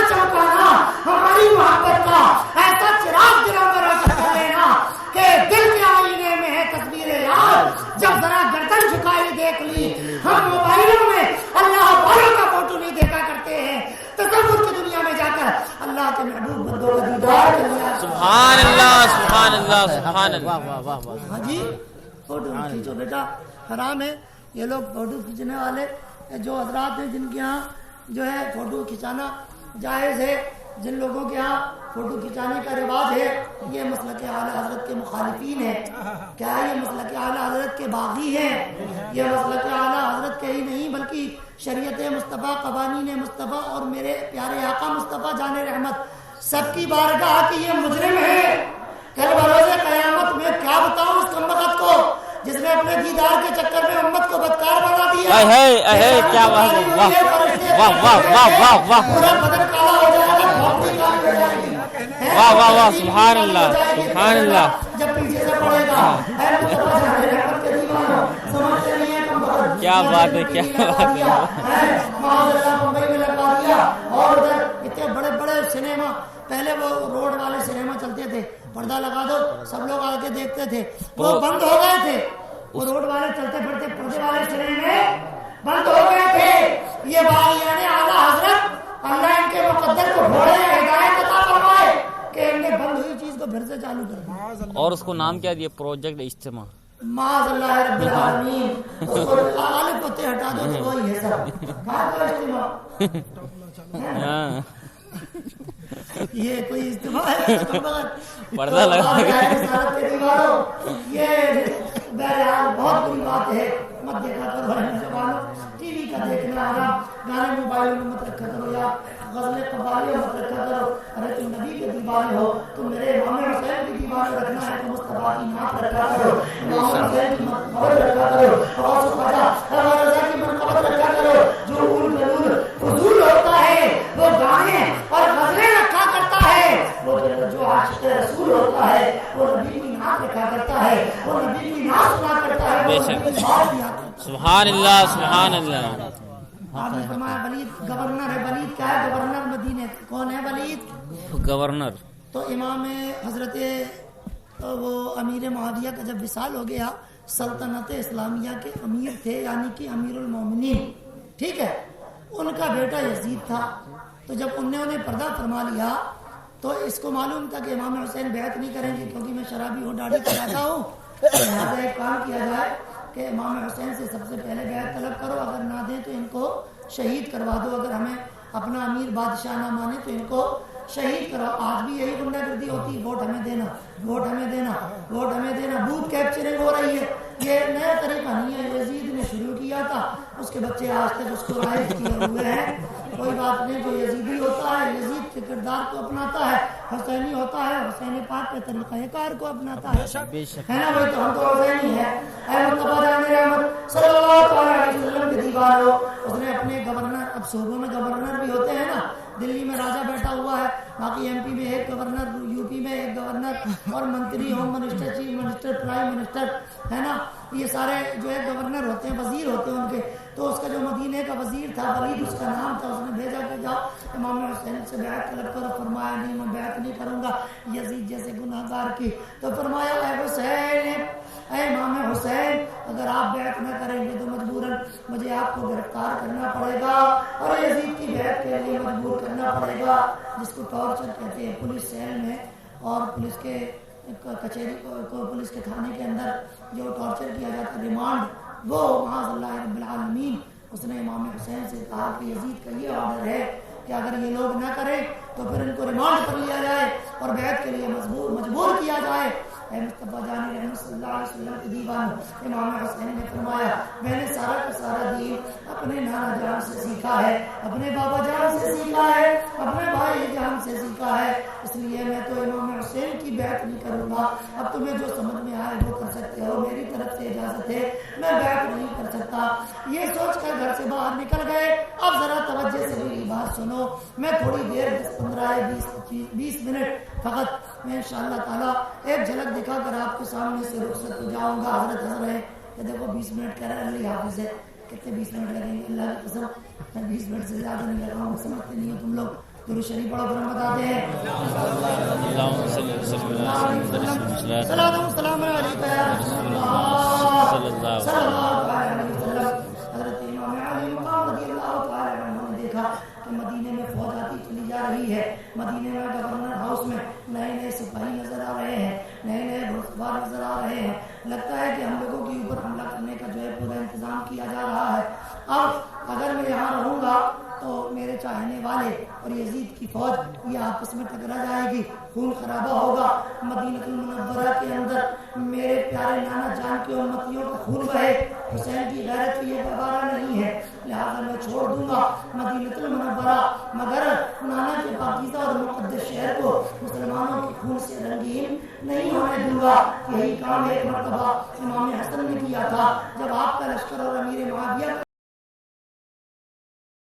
چمکانا ہماری محبت کا ایسا چراغ دلوں میں روشن کر دینا کہ دل کے آئینے میں ہے تصویر یار. جب ذرا گردن جھکائی دیکھ لی، ہم موبائلوں میں اللہ والوں کا فوٹو نہیں دیکھا کرتے ہیں، تصور کی دنیا میں جا کر اللہ کے محبوب بندوں کا دیدار کر لیا. سبحان اللہ سبحان اللہ سبحان اللہ. ہاں جی فوٹو کھینچو بیٹا، حرام ہے. یہ لوگ فوٹو کھینچنے والے جو حضرات ہیں جن کے ہاں جو ہے فوٹو کھینچانا جائز ہے، جن لوگوں کے ہاں فوٹو کھینچانے کا رواج ہے، یہ مسلک اعلیٰ حضرت کے مخالفین ہیں. کیا یہ مسلک اعلیٰ حضرت کے باغی ہیں؟ یہ مسلک اعلیٰ حضرت کے ہی نہیں بلکہ شریعت مصطفیٰ، قوانین مصطفیٰ اور میرے پیارے آقا مصطفیٰ جان رحمت سب کی بارگاہ کی یہ مجرم ہے. کل بروز قیامت میں کیا بتاؤں اس کمبخت کو جس نے اپنے دیدار کے چکر میں امت کو بدکار بنا دیا. کیا بات ہے، واہ واہ واہ واہ واہ، پورا بدن کالا ہو جائے گا، کالی ہو جائے گی. واہ واہ واہ، سبحان اللہ سبحان اللہ. جب پیچھے سے پڑے گا اے مصطفیٰ جان رحمت کے دیوانوں، سمجھتے نہیں ہیں کمبخت. کیا بات ہے، کیا بات ہے. ممبئی میں لگوا دیا. اور ادھر اتنے بڑے بڑے سنیما، پہلے وہ روڈ والے سنیما چلتے تھے، پردہ لگا دو سب لوگ آ کے دیکھتے تھے، وہ بند ہو گئے تھے. وہ روڈ والے چلتے پھرتے پردے والے سنیما بند ہو گئے تھے. یہ باغیان اعلیٰ حضرت اللہ ان کے مقدر کو بھولے، ہدایت عطا فرمائے کہ ان نے بند ہوئی چیز کو پھر سے چالو کر دیا. اور اس کو نام کیا دیا؟ پروجیکٹ اجتماع. معاذ اللہ رب العالمین. اس کو الف پتے ہٹا دو تو وہی ہے سب. کہاں کا اجتماع؟ ہاں یہ کوئی اجتماع ہے؟ پردہ لگا کے دیواروں. یہ بہرحال بہت بری بات ہے. مت دیکھا کرو نوجوانوں، ٹی وی کا دیکھنا حرام، گانے موبائل میں مت رکھا کرو، یا غزلیں قوالیاں مت رکھا کرو. ارے تم نبی کے دیوانے ہو، تم میرے امام حسین کی دیوانے رکھنا ہے تو مصطفیٰ کی نعت رکھا کرو، امام حسین کی منقبت رکھا کرو، اور خواجہ رضا کی منقبت رکھا کرو. جو فضول فضول ہوتا ہے وہ گانے اور غزلیں رکھا کرتا ہے، وہ جو عاشق رسول ہوتا ہے وہ نبی کی نعت رکھا کرتا ہے، وہ نبی کی نعت سنا کرتا ہے. بے شک. سبحان اللہ سبحان اللہ. آپ نے فرمایا ولید گورنر ہے. ولید کیا ہے؟ گورنر مدینے. کون ہے ولید؟ گورنر. تو امام حضرت وہ امیر معاویہ کا جب وصال ہو گیا، سلطنت اسلامیہ کے امیر تھے، یعنی کہ امیر المومنین، ٹھیک ہے، ان کا بیٹا یزید تھا. تو جب انہوں نے پردہ فرما لیا تو اس کو معلوم تھا کہ امام حسین بیعت نہیں کریں گے کیونکہ میں شرابی ہوں، داڑھی کراتا ہوں. لہٰذا ایک کام کیا جائے کہ امام حسین سے سب سے پہلے بیعت طلب کرو، اگر نہ دیں تو ان کو شہید کروا دو، اگر ہمیں اپنا امیر بادشاہ نہ مانے تو ان کو شہید کرو. آج بھی یہی غنڈہ گردی ہوتی ہے، ووٹ ہمیں دینا، ووٹ ہمیں دینا، ووٹ ہمیں دینا. بوتھ کیپچرنگ ہو رہی ہے. یہ نیا طریقہ نہیں ہے، یزید نے شروع کیا تھا، اس کے بچے آج تک اس کو رائج کیے ہوئے ہیں. کوئی بات نہیں، جو یزیدی ہوتا ہے یزید کے کردار کو اپناتا ہے، حسینی ہوتا ہے حسین پاک کے طریقہ کار کو اپناتا ہے. ہے نا بھائی؟ تو ہم تو حسینی ہے. اے مصطفیٰ جان رحمت صلی اللہ علیہ وسلم کے دیوانوں، اس نے اپنے گورنر، اب صوبوں میں گورنر بھی ہوتے ہیں نا، دلی میں راجہ بیٹھا ہوا ہے، باقی ایم پی میں ایک گورنر، یو پی میں ایک گورنر، اور منتری، home minister, chief minister, prime minister, ہے نا، یہ سارے جو ہے گورنر ہوتے ہیں، وزیر ہوتے ہیں ان کے. تو اس کا جو مدینے کا وزیر تھا، ولید اس کا نام تھا، اس نے بھیجا کہ جاؤ امام حسین سے بیعت طلب کرو. فرمایا نہیں، میں بیعت نہیں کروں گا یزید جیسے گناہ گار کی. تو فرمایا اے حسین، اے امام حسین، اگر آپ بیعت نہ کریں گے تو مجبوراً مجھے آپ کو گرفتار کرنا پڑے گا اور یزید کی بیعت کے لیے مجبور کرنا پڑے گا، جس کو ٹارچر کہتے ہیں. پولیس سیل میں اور پولیس کے کچہری کو پولیس کے تھانے کے اندر جو ٹارچر کیا جاتا ہے، ریمانڈ، وہ معاذ اللہ رب العالمین. اس نے امام حسین سے کہا کہ یزید کا یہ آرڈر ہے کہ اگر یہ لوگ نہ کریں تو پھر ان کو ریمانڈ کر لیا جائے اور بیعت کے لیے مجبور کیا جائے. اے مصطفیٰ جان رحمت صلی اللہ علیہ وسلم کے دیوان، امام حسین نے فرمایا میں نے سارا کا سارا دین اپنے نانا جان سے سیکھا ہے، اپنے بابا جان سے سیکھا ہے، اپنے بھائی جان سے سیکھا ہے، اس لیے میں تو امام حسین کی بیعت نہیں کروں گا. اب تمہیں جو سمجھ میں آئے وہ کر سکتے ہو، میری طرف سے اجازت ہے، میں بیعت نہیں کر سکتا. یہ سوچ کر گھر سے باہر نکل گئے. اب ذرا توجہ سے میری بات سنو، میں تھوڑی دیر 10-15-20 منٹ فقط میں انشاءاللہ تعالیٰ ایک جھلک دکھا کر آپ کے سامنے سے رخصت ہو جاؤں گا. حضرت ہے کہ دیکھو 20 منٹ کہہ رہے ہیں، اللہ حافظ ہے، کتنے 20 منٹ لگیں گے؟ اللہ کی قسم میں 20 منٹ سے زیادہ نہیں لگاؤں گا. سمجھتے نہیں ہو تم لوگ. درود شریف پڑھو پھر ہم بتاتے ہیں. سلام علیکم یا رسول اللہ صلی اللہ علیہ وسلم. حضرت امام علی مقام رضی اللہ تعالی عنہ نے دیکھا کہ مدینے میں فوج آتی چلی جا رہی ہے. مدینے میں گورنر ہاؤس میں نئے نئے سپاہی نظر آ رہے ہیں، نئے نئے گھڑسوار نظر آ رہے ہیں. لگتا ہے کہ ہم لوگوں کے اوپر حملہ کرنے کا جو ہے پورا انتظام کیا جا رہا ہے. اب اگر میں یہاں رہوں گا تو میرے چاہنے والے اور یزید کی فوج یہ آپس میں ٹکرا جائے گی، خون خرابہ ہوگا. مدینہ المنورہ کے اندر میرے پیارے نانا جان کے امتیوں کا خون بہے. حسین کی غیرت یہ دوبارہ نہیں ہے، لہٰذا میں چھوڑ دوں گا مدینہ المنورہ، مگر نانا کے پاکیزہ اور مقدس شہر کو مسلمانوں کے خون سے رنگین نہیں ہونے دوں گا. یہی کام ایک مرتبہ امام حسن نے کیا تھا جب آپ کا لشکر اور امیر معاویہ